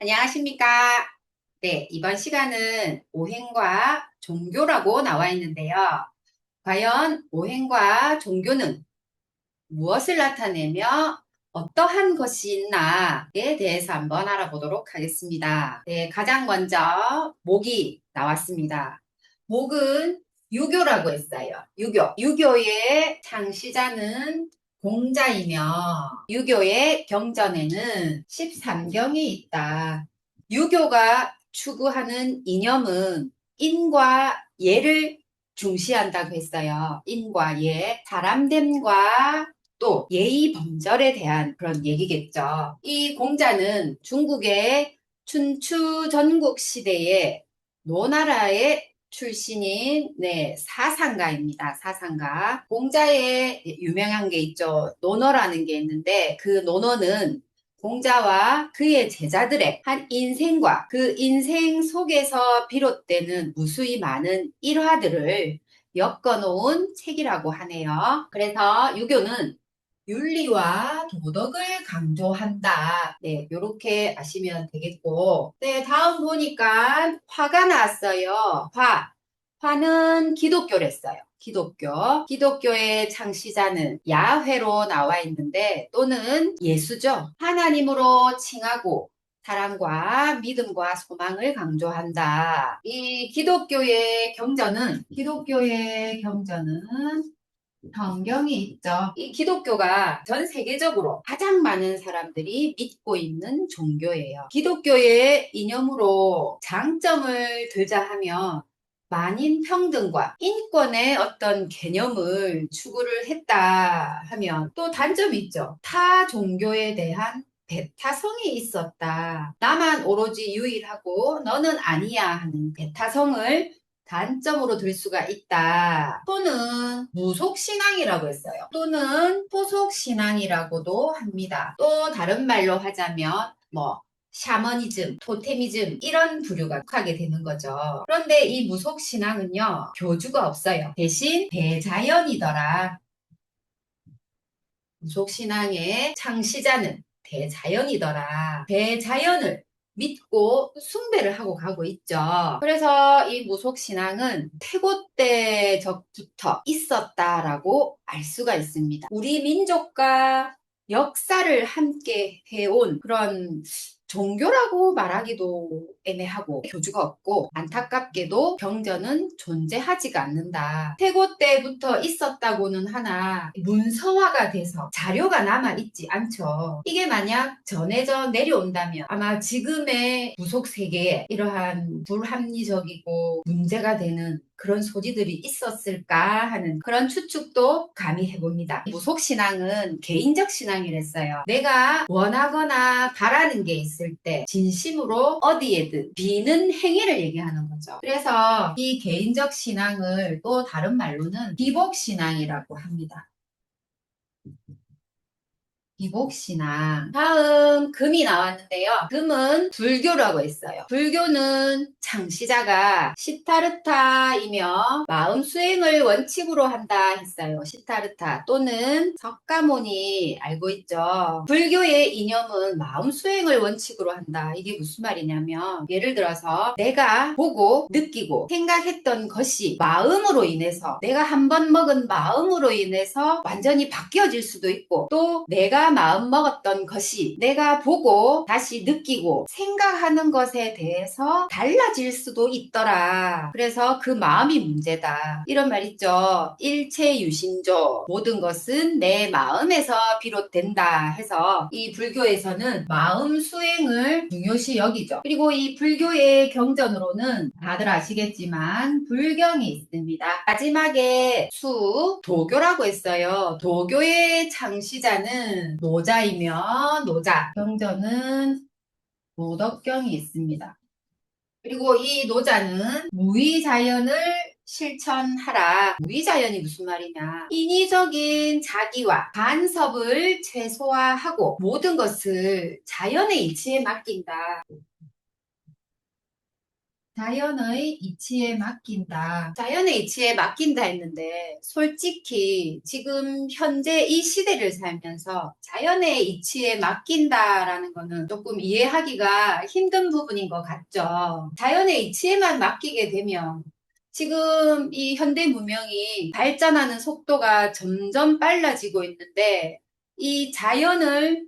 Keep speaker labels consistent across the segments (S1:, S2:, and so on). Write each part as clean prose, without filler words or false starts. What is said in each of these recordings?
S1: 안녕하십니까? 네, 이번 시간은 오행과 종교라고 나와 있는데요. 과연 오행과 종교는 무엇을 나타내며 어떠한 것이 있나에 대해서 한번 알아보도록 하겠습니다. 네, 가장 먼저 목이 나왔습니다. 목은 유교라고 했어요. 유교. 유교의 창시자는 공자이며 유교의 경전에는 13경이 있다. 유교가 추구하는 이념은 인과 예를 중시한다고 했어요. 인과 예, 사람됨과 또 예의 범절에 대한 그런 얘기겠죠. 이 공자는 중국의 춘추 전국 시대에 노나라의 출신인 사상가입니다. 사상가. 공자의 유명한 게 있죠. 논어라는 게 있는데 그 논어는 공자와 그의 제자들의 한 인생과 그 인생 속에서 비롯되는 무수히 많은 일화들을 엮어놓은 책이라고 하네요. 그래서 유교는 윤리와 도덕을 강조한다. 네, 이렇게 아시면 되겠고. 네, 다음 보니까 화가 나왔어요. 화. 화는 기독교랬어요. 기독교. 기독교의 창시자는 야훼로 나와 있는데 또는 예수죠. 하나님으로 칭하고 사랑과 믿음과 소망을 강조한다. 이 기독교의 경전은 성경이 있죠. 이 기독교가 전 세계적으로 가장 많은 사람들이 믿고 있는 종교예요. 기독교의 이념으로 장점을 들자 하면 만인 평등과 인권의 어떤 개념을 추구를 했다 하면 또 단점이 있죠. 타 종교에 대한 배타성이 있었다. 나만 오로지 유일하고 너는 아니야 하는 배타성을 단점으로 들 수가 있다. 또는 무속신앙이라고 했어요. 또는 토속신앙이라고도 합니다. 또 다른 말로 하자면 샤머니즘, 토테미즘 이런 부류가 하게 되는 거죠. 그런데 이 무속신앙은요, 교주가 없어요. 대신 대자연이더라. 무속신앙의 창시자는 대자연이더라. 대자연을 믿고 숭배를 하고 가고 있죠. 그래서 이 무속신앙은 태고때적부터 있었다라고 알 수가 있습니다. 우리 민족과 역사를 함께 해온 그런 종교라고 말하기도 애매하고 교주가 없고 안타깝게도 경전은 존재하지가 않는다. 태고 때부터 있었다고는 하나 문서화가 돼서 자료가 남아있지 않죠. 이게 만약 전해져 내려온다면 아마 지금의 무속 세계에 이러한 불합리적이고 문제가 되는 그런 소지들이 있었을까 하는 그런 추측도 감히 해봅니다. 무속신앙은 개인적 신앙이랬어요. 내가 원하거나 바라는 게 있을 때 진심으로 어디에든 비는 행위를 얘기하는 거죠. 그래서 이 개인적 신앙을 또 다른 말로는 기복신앙이라고 합니다. 기복신앙. 다음 금이 나왔는데요. 금은 불교라고 했어요. 불교는 창시자가 시타르타이며 마음 수행을 원칙으로 한다 했어요. 시타르타 또는 석가모니 알고 있죠. 불교의 이념은 마음 수행을 원칙으로 한다. 이게 무슨 말이냐면 예를 들어서 내가 보고 느끼고 생각했던 것이 마음으로 인해서 내가 한 번 먹은 마음으로 인해서 완전히 바뀌어질 수도 있고 또 내가 마음 먹었던 것이 내가 보고 다시 느끼고 생각하는 것에 대해서 달라질 수도 있더라. 그래서 그 마음이 문제다. 이런 말 있죠. 일체유심조 모든 것은 내 마음에서 비롯된다 해서 이 불교에서는 마음 수행을 중요시 여기죠. 그리고 이 불교의 경전으로는 다들 아시겠지만 불경이 있습니다. 마지막에 도교라고 했어요. 도교의 창시자는 노자이며 노자 경전은 도덕경이 있습니다. 그리고 이 노자는 무의자연을 실천하라. 무의자연이 무슨 말이냐? 인위적인 자기와 간섭을 최소화하고 모든 것을 자연의 이치에 맡긴다. 자연의 이치에 맡긴다. 자연의 이치에 맡긴다 했는데, 솔직히 지금 현재 이 시대를 살면서 자연의 이치에 맡긴다라는 거는 조금 이해하기가 힘든 부분인 것 같죠. 자연의 이치에만 맡기게 되면 지금 이 현대 문명이 발전하는 속도가 점점 빨라지고 있는데, 이 자연을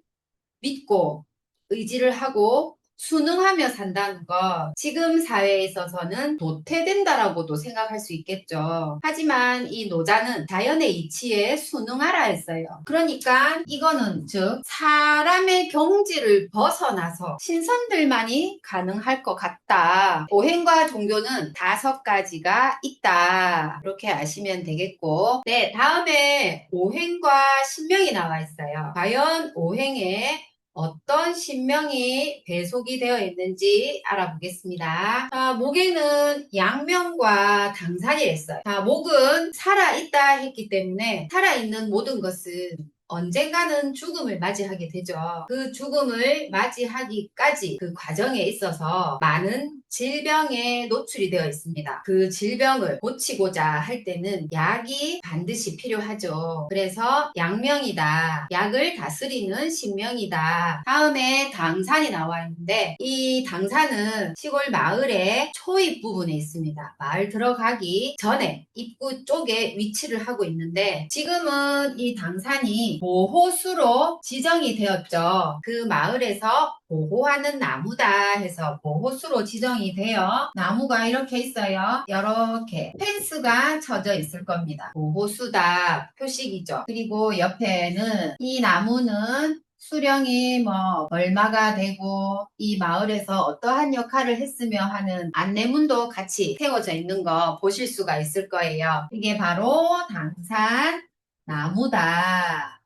S1: 믿고 의지를 하고 순응하며 산다는 거 지금 사회에 있어서는 도태된다라고도 생각할 수 있겠죠. 하지만 이 노자는 자연의 이치에 순응하라 했어요. 그러니까 이거는 즉 사람의 경지를 벗어나서 신선들만이 가능할 것 같다. 오행과 종교는 5가지가 있다. 이렇게 아시면 되겠고, 네, 다음에 오행과 신명이 나와 있어요. 과연 오행에 어떤 신명이 배속이 되어 있는지 알아보겠습니다. 자, 목에는 양명과 당산이 있어요. 자, 목은 살아있다 했기 때문에 살아있는 모든 것은 언젠가는 죽음을 맞이하게 되죠. 그 죽음을 맞이하기까지 그 과정에 있어서 많은 질병에 노출이 되어 있습니다. 그 질병을 고치고자 할 때는 약이 반드시 필요하죠. 그래서 양명이다. 약을 다스리는 신명이다. 다음에 당산이 나와 있는데 이 당산은 시골 마을의 초입 부분에 있습니다. 마을 들어가기 전에 입구 쪽에 위치를 하고 있는데 지금은 이 당산이 보호수로 지정이 되었죠. 그 마을에서 보호하는 나무다 해서 보호수로 지정이 되어 나무가 이렇게 있어요. 이렇게 펜스가 쳐져 있을 겁니다. 보호수다 표식이죠. 그리고 옆에는 이 나무는 수령이 뭐 얼마가 되고 이 마을에서 어떠한 역할을 했으며 하는 안내문도 같이 세워져 있는 거 보실 수가 있을 거예요. 이게 바로 당산 나무다.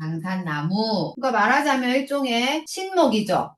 S1: 당산나무. 그러니까 말하자면 일종의 신목이죠.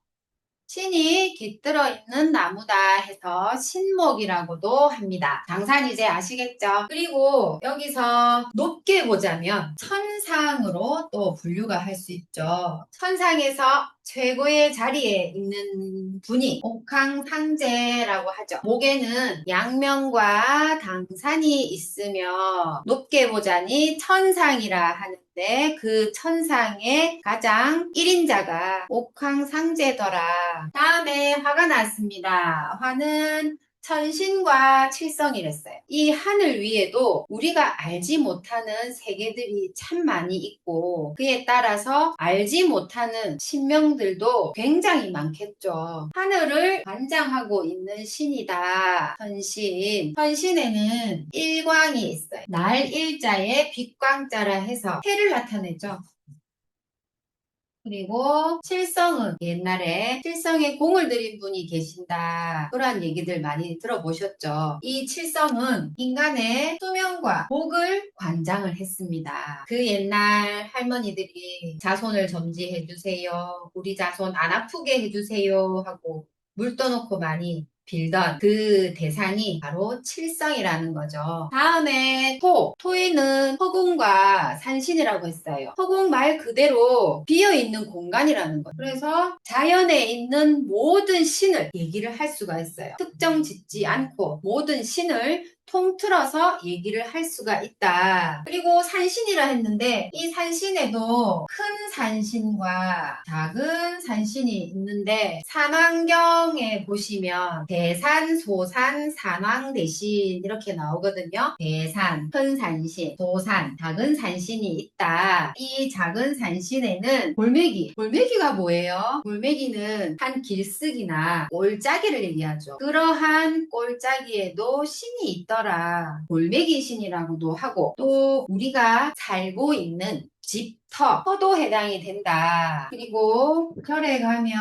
S1: 신이 깃들어 있는 나무다 해서 신목이라고도 합니다. 당산 이제 아시겠죠? 그리고 여기서 높게 보자면 천상으로 또 분류가 할 수 있죠. 천상에서 최고의 자리에 있는 분이 옥황상제라고 하죠. 목에는 양명과 당산이 있으며 높게 보자니 천상이라 하는데 그 천상의 가장 1인자가 옥황상제더라. 다음에 화가 났습니다. 화는 천신과 칠성이랬어요. 이 하늘 위에도 우리가 알지 못하는 세계들이 참 많이 있고 그에 따라서 알지 못하는 신명들도 굉장히 많겠죠. 하늘을 관장하고 있는 신이다. 천신. 천신에는 일광이 있어요. 날 일자에 빛광자라 해서 해를 나타내죠. 그리고 칠성은 옛날에 칠성에 공을 들인 분이 계신다. 그런 얘기들 많이 들어보셨죠. 이 칠성은 인간의 수명과 복을 관장을 했습니다. 그 옛날 할머니들이 자손을 점지해 주세요. 우리 자손 안 아프게 해주세요 하고 물 떠놓고 많이 빌던 그 대상이 바로 칠성이라는 거죠. 다음에 토에는 허공과 산신이라고 했어요. 허공 말 그대로 비어있는 공간이라는 거예요. 그래서 자연에 있는 모든 신을 얘기를 할 수가 있어요. 특정 짓지 않고 모든 신을 통틀어서 얘기를 할 수가 있다. 그리고 산신이라 했는데 이 산신에도 큰 산신과 작은 산신이 있는데 산왕경에 보시면 대산, 소산, 산왕대신 이렇게 나오거든요. 대산, 큰 산신, 소산, 작은 산신이 있다. 이 작은 산신에는 골매기가 뭐예요? 골매기는 한 길쓰기나 올짜기를 얘기하죠. 그러한 꼴짜기에도 신이 있더라. 골매기 신이라고도 하고 또 우리가 살고 있는 터도 해당이 된다. 그리고 절에 가면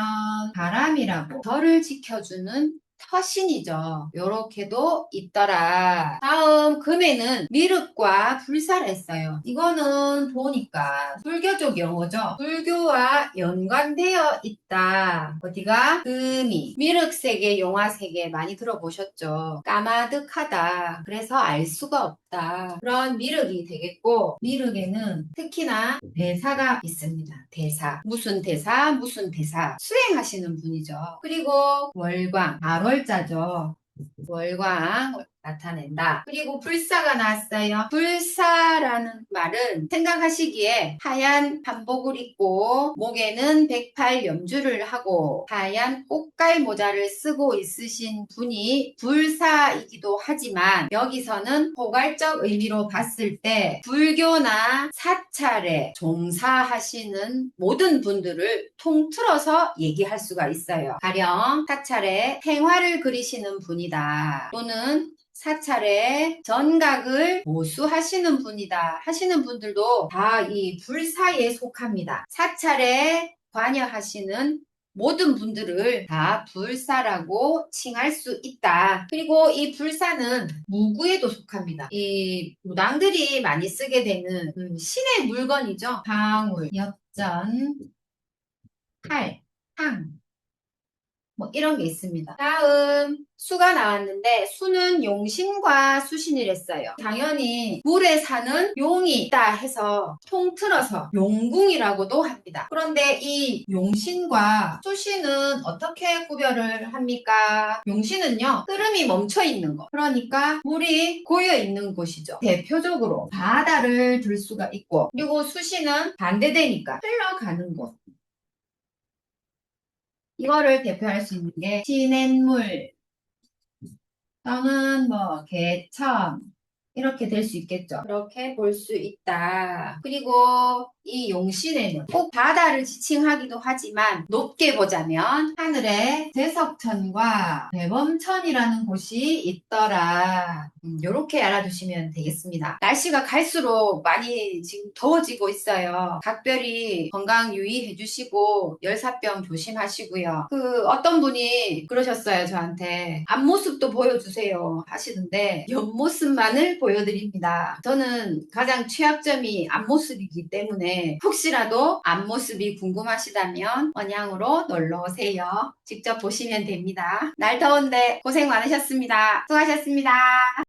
S1: 바람이라고 절을 지켜주는 터신이죠. 요렇게도 있더라. 다음 금에는 미륵과 불사를 했어요. 이거는 보니까 불교적 용어죠. 불교와 연관되어 있다. 어디가? 금이. 미륵세계, 용화세계 많이 들어보셨죠? 까마득하다. 그래서 알 수가 없다. 그런 미륵이 되겠고 미륵에는 특히나 대사가 있습니다. 대사. 무슨 대사, 무슨 대사. 수행하시는 분이죠. 그리고 월광, 월자죠. 월광 나타낸다. 그리고 불사가 나왔어요. 불사라는 말은 생각하시기에 하얀 한복을 입고 목에는 108염주를 하고 하얀 꽃갈 모자를 쓰고 있으신 분이 불사이기도 하지만 여기서는 포괄적 의미로 봤을 때 불교나 사찰에 종사하시는 모든 분들을 통틀어서 얘기할 수가 있어요. 가령 사찰에 생화를 그리시는 분이다. 또는 사찰에 전각을 모수하시는 분이다 하시는 분들도 다 이 불사에 속합니다. 사찰에 관여하시는 모든 분들을 다 불사라고 칭할 수 있다. 그리고 이 불사는 무구에도 속합니다. 이 무당들이 많이 쓰게 되는 신의 물건이죠. 방울, 엽전, 칼, 탕, 뭐 이런 게 있습니다. 다음 수가 나왔는데 수는 용신과 수신이랬어요. 당연히 물에 사는 용이 있다 해서 통틀어서 용궁이라고도 합니다. 그런데 이 용신과 수신은 어떻게 구별을 합니까? 용신은요, 흐름이 멈춰 있는 거. 그러니까 물이 고여 있는 곳이죠. 대표적으로 바다를 들 수가 있고, 그리고 수신은 반대되니까 흘러가는 곳. 이거를 대표할 수 있는 게 시냇물 또는 뭐 개천 이렇게 될 수 있겠죠. 그렇게 볼 수 있다. 그리고 이 용신에는 꼭 바다를 지칭하기도 하지만 높게 보자면 하늘에 제석천과 대범천이라는 곳이 있더라. 요렇게 알아두시면 되겠습니다. 날씨가 갈수록 많이 지금 더워지고 있어요. 각별히 건강 유의해 주시고 열사병 조심하시고요. 어떤 분이 그러셨어요. 저한테 앞모습도 보여주세요 하시는데 옆모습만을 보여드립니다. 저는 가장 취약점이 앞모습이기 때문에 혹시라도 앞모습이 궁금하시다면 언양으로 놀러오세요. 직접 보시면 됩니다. 날 더운데 고생 많으셨습니다. 수고하셨습니다.